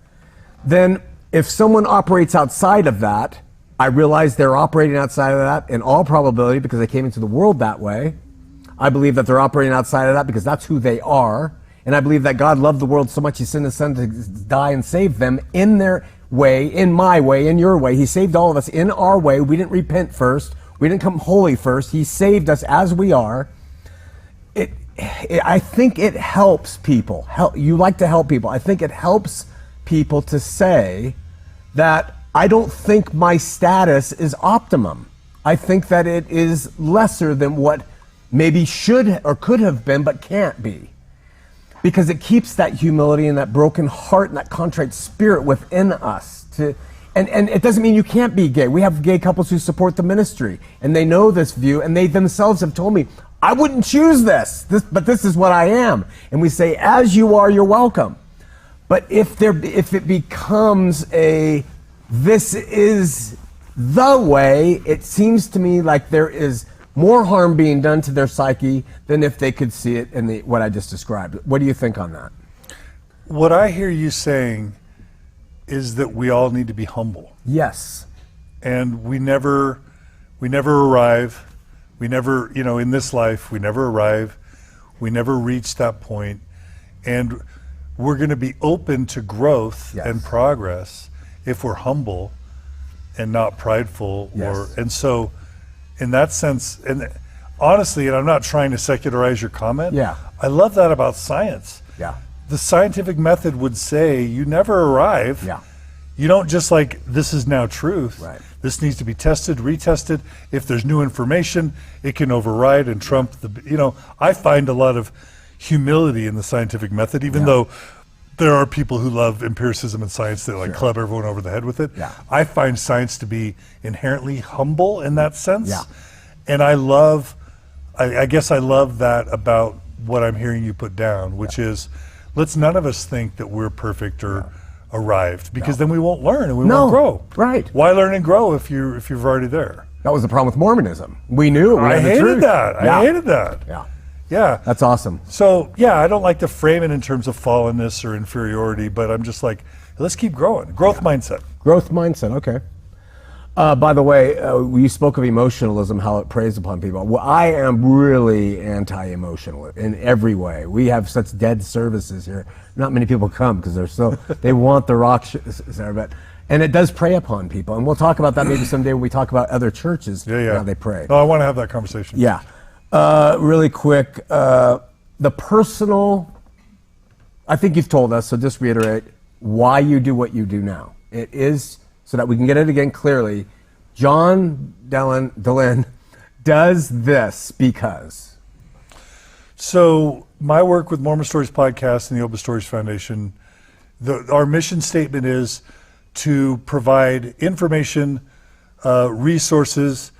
then if someone operates outside of that, I realize they're operating outside of that in all probability because they came into the world that way. I believe that they're operating outside of that because that's who they are. And I believe that God loved the world so much he sent his son to die and save them in their way, in my way, in your way. He saved all of us in our way. We didn't repent first. We didn't come holy first. He saved us as we are. I think it helps people. You like to help people. I think it helps people to say that I don't think my status is optimum. I think that it is lesser than what maybe should or could have been but can't be. Because it keeps that humility and that broken heart and that contrite spirit within us. And it doesn't mean you can't be gay. We have gay couples who support the ministry, and they know this view, and they themselves have told me, I wouldn't choose this, but this is what I am. And we say, as you are, you're welcome. But if it becomes this is the way, it seems to me like there is more harm being done to their psyche than if they could see it in what I just described. What do you think on that? What I hear you saying is that we all need to be humble. Yes. And we never arrive. We never, in this life, we never arrive. We never reach that point. And we're going to be open to growth Yes. and progress if we're humble and not prideful. Yes. And so in that sense, and honestly, and I'm not trying to secularize your comment, Yeah. I love that about science. Yeah. The scientific method would say you never arrive. Yeah. You don't just this is now truth. Right. This needs to be tested, retested. If there's new information, it can override and trump I find a lot of humility in the scientific method, even though there are people who love empiricism and science that club everyone over the head with it. Yeah. I find science to be inherently humble in that sense. Yeah. And I guess I love that about what I'm hearing you put down, which is, let's none of us think that we're perfect or arrived, because then we won't learn and we won't grow. Right. Why learn and grow if you're already there? That was the problem with Mormonism. We knew it. I hated that. I hated that. Yeah. Yeah. That's awesome. So, I don't like to frame it in terms of fallenness or inferiority, but I'm just let's keep growing. Growth mindset. Growth mindset, okay. By the way, you spoke of emotionalism, how it preys upon people. Well, I am really anti-emotional in every way. We have such dead services here. Not many people come because they want the rock, and it does prey upon people. And we'll talk about that maybe someday when we talk about other churches, how they pray. Oh, I want to have that conversation. Yeah. Really quick, the personal, I think you've told us, so just reiterate why you do what you do now. It is so that we can get it again clearly. John Dehlin does this because. So my work with Mormon Stories Podcast and the Open Stories Foundation, our mission statement is to provide information, resources,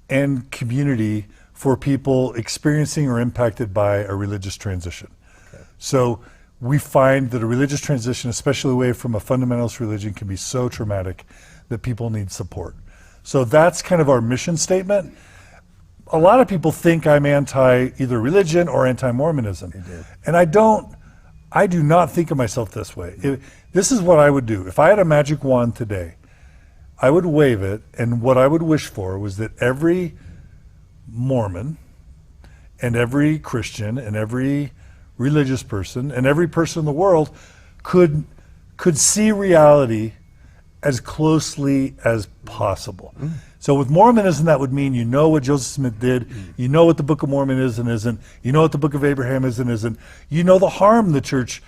and community for people experiencing or impacted by a religious transition. Okay. So we find that a religious transition, especially away from a fundamentalist religion, can be so traumatic that people need support. So that's kind of our mission statement. A lot of people think I'm anti either religion or anti-Mormonism. And I do not think of myself this way. This is what I would do. If I had a magic wand today, I would wave it, and what I would wish for was that every Mormon and every Christian and every religious person and every person in the world could see reality as closely as possible. So with Mormonism, that would mean you know what Joseph Smith did, you know what the Book of Mormon is and isn't, you know what the Book of Abraham is and isn't, you know the harm the church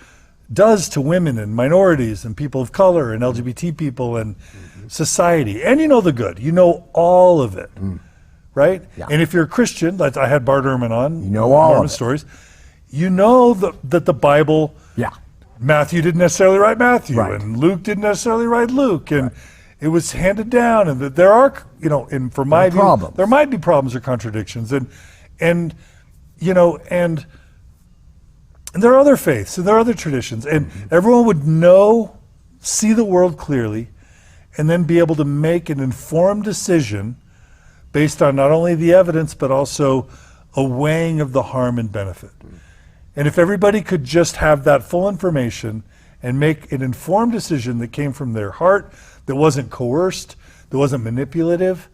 does to women and minorities and people of color and LGBT people and society, and you know the good, you know all of it. Right? Yeah. And if you're a Christian, like I had Bart Ehrman on, you know all Mormon Stories, you know that the Bible, Matthew didn't necessarily write Matthew, and Luke didn't necessarily write Luke, and it was handed down, and that there are, and for my view, there might be problems or contradictions, and there are other faiths, and there are other traditions, and everyone would see the world clearly, and then be able to make an informed decision based on not only the evidence, but also a weighing of the harm and benefit. And if everybody could just have that full information and make an informed decision that came from their heart, that wasn't coerced, that wasn't manipulative,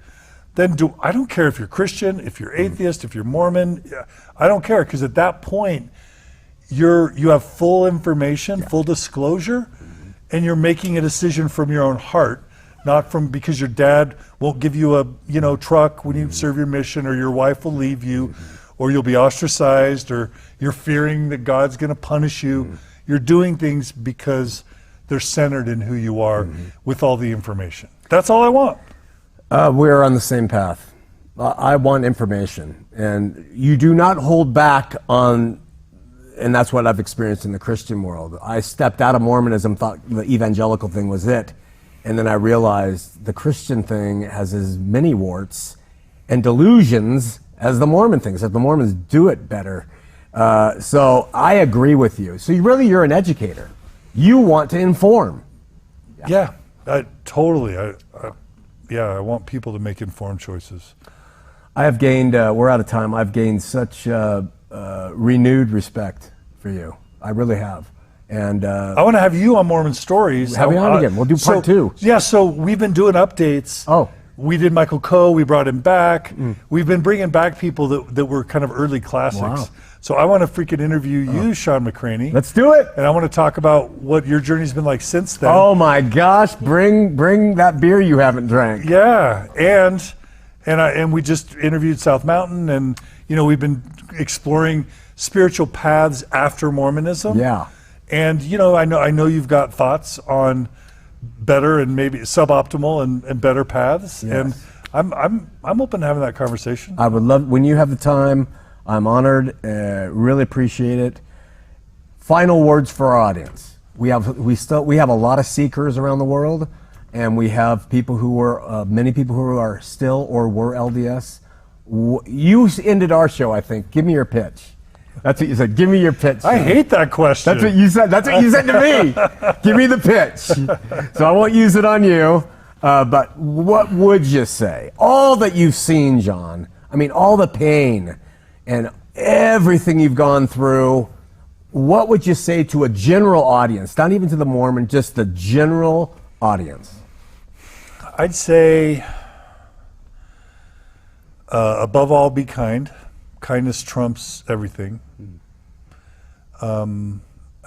then I don't care if you're Christian, if you're atheist, if you're Mormon, I don't care, because at that point, you have full information, full disclosure, and you're making a decision from your own heart, not from because your dad won't give you a truck when you serve your mission, or your wife will leave you, or you'll be ostracized, or you're fearing that God's going to punish you. You're doing things because they're centered in who you are with all the information. That's all I want. We're on the same path. I want information, and you do not hold back on, and that's what I've experienced in the Christian world. I stepped out of Mormonism, thought the evangelical thing was it, and then I realized the Christian thing has as many warts and delusions as the Mormon thing, except the Mormons do it better. So I agree with you. So you're an educator. You want to inform. Yeah, totally. I want people to make informed choices. I have gained, we're out of time, I've gained such renewed respect for you. I really have. And I want to have you on Mormon Stories. Have you on again. We'll do part 2. Yeah, so we've been doing updates. Oh. We did Michael Coe, we brought him back. We've been bringing back people that were kind of early classics. Wow. So I want to freaking interview you, Shawn McCraney. Let's do it. And I want to talk about what your journey's been like since then. Oh my gosh, bring that beer you haven't drank. Yeah, and we just interviewed South Mountain, and we've been exploring spiritual paths after Mormonism. Yeah. And I know you've got thoughts on better and maybe suboptimal and better paths. Yes. And I'm open to having that conversation. I would love, when you have the time, I'm honored, really appreciate it. Final words for our audience. We have a lot of seekers around the world, and we have people who were, many people who are still or were LDS. You ended our show, I think. Give me your pitch. That's what you said. Give me your pitch. I hate that question. That's what you said. That's what you said to me. Give me the pitch. So I won't use it on you. But what would you say? All that you've seen, John. I mean, all the pain and everything you've gone through. What would you say to a general audience? Not even to the Mormon, just the general audience. I'd say, above all, be kind. Kindness trumps everything. I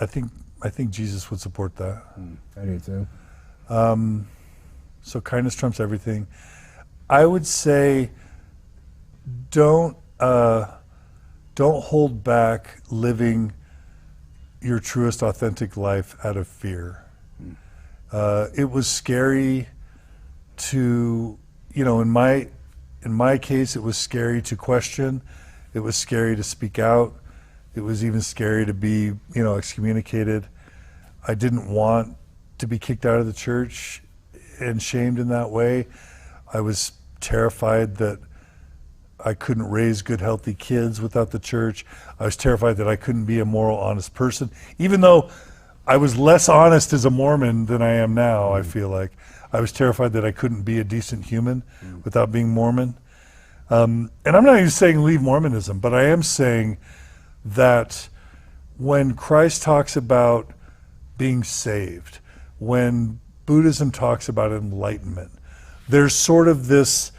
think Jesus would support that. I do too. So kindness trumps everything. I would say, don't hold back living your truest, authentic life out of fear. It was scary to, in my case, it was scary to question. It was scary to speak out. It was even scary to be, excommunicated. I didn't want to be kicked out of the church and shamed in that way. I was terrified that I couldn't raise good, healthy kids without the church. I was terrified that I couldn't be a moral, honest person, even though I was less honest as a Mormon than I am now, I feel like. I was terrified that I couldn't be a decent human without being Mormon. And I'm not even saying leave Mormonism, but I am saying that when Christ talks about being saved, when Buddhism talks about enlightenment, there's sort of this,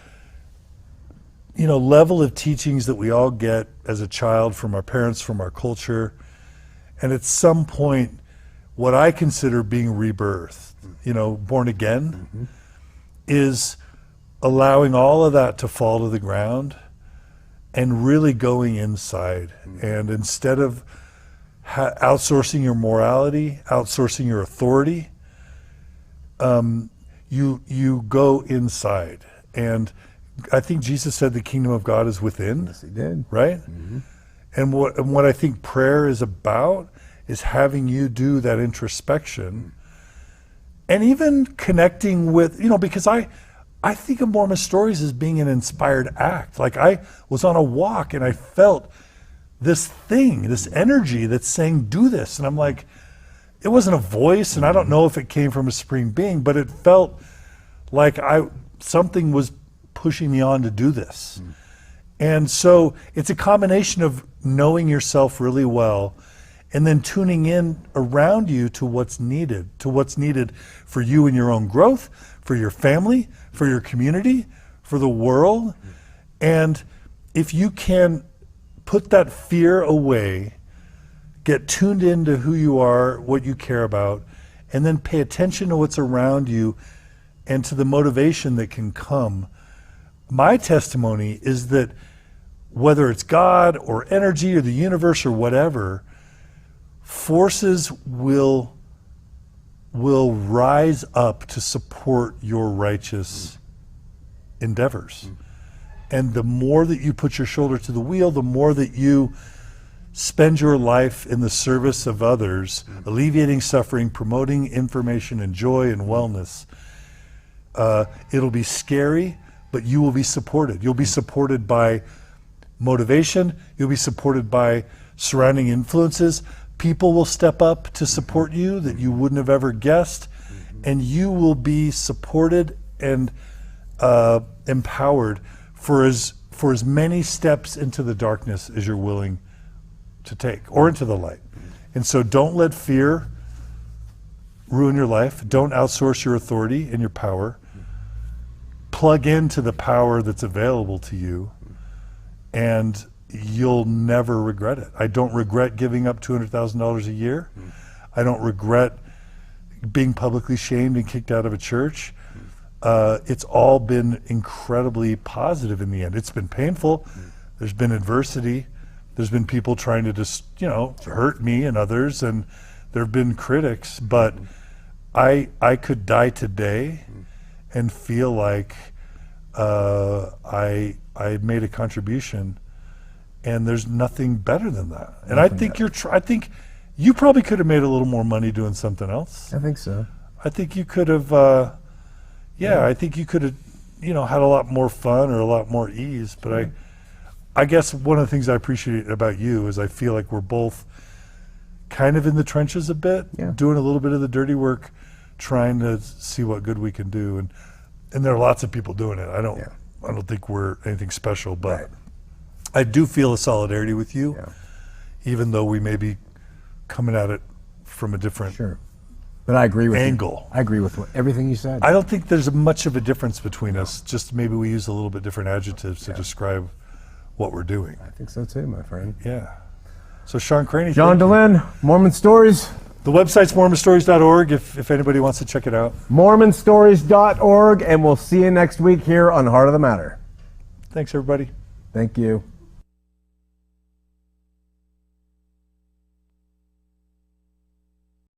level of teachings that we all get as a child from our parents, from our culture. And at some point, what I consider being rebirth, born again, is allowing all of that to fall to the ground and really going inside. And instead of outsourcing your morality, outsourcing your authority, you go inside. And I think Jesus said the kingdom of God is within. Yes, he did. Right? And what I think prayer is about is having you do that introspection and even connecting with, because I think of Mormon Stories as being an inspired act. Like I was on a walk and I felt this thing, this energy that's saying, do this. And I'm like, it wasn't a voice, and I don't know if it came from a supreme being, but it felt like something was pushing me on to do this. And so it's a combination of knowing yourself really well and then tuning in around you to what's needed for you and your own growth, for your family, for your community, for the world. And if you can put that fear away, get tuned into who you are, what you care about, and then pay attention to what's around you and to the motivation that can come. My testimony is that whether it's God or energy or the universe or whatever, forces will rise up to support your righteous endeavors. And the more that you put your shoulder to the wheel, the more that you spend your life in the service of others, alleviating suffering, promoting information and joy and wellness, it'll be scary, but you will be supported. You'll be supported by motivation. You'll be supported by surrounding influences. People will step up to support you that you wouldn't have ever guessed, and you will be supported and empowered for as many steps into the darkness as you're willing to take, or into the light. And so don't let fear ruin your life. Don't outsource your authority and your power. Plug into the power that's available to you, and you'll never regret it. I don't regret giving up $200,000 a year. I don't regret being publicly shamed and kicked out of a church. It's all been incredibly positive in the end. It's been painful. There's been adversity. There's been people trying to just, hurt me and others, and there have been critics, but I could die today and feel like I made a contribution, and there's nothing better than that. And I think I think you probably could have made a little more money doing something else. I think so. I think you could have, I think you could have, had a lot more fun or a lot more ease. But I guess one of the things I appreciate about you is I feel like we're both kind of in the trenches a bit, doing a little bit of the dirty work, trying to see what good we can do. And there are lots of people doing it. I don't think we're anything special, but I do feel a solidarity with you, even though we may be coming at it from a different But I agree with angle. I agree with everything you said. I don't think there's much of a difference between us. Just maybe we use a little bit different adjectives to describe what we're doing. I think so too, my friend. Yeah. So Shawn Craney. John Dehlin, Mormon Stories. The website's mormonstories.org if anybody wants to check it out. mormonstories.org, and we'll see you next week here on Heart of the Matter. Thanks, everybody. Thank you.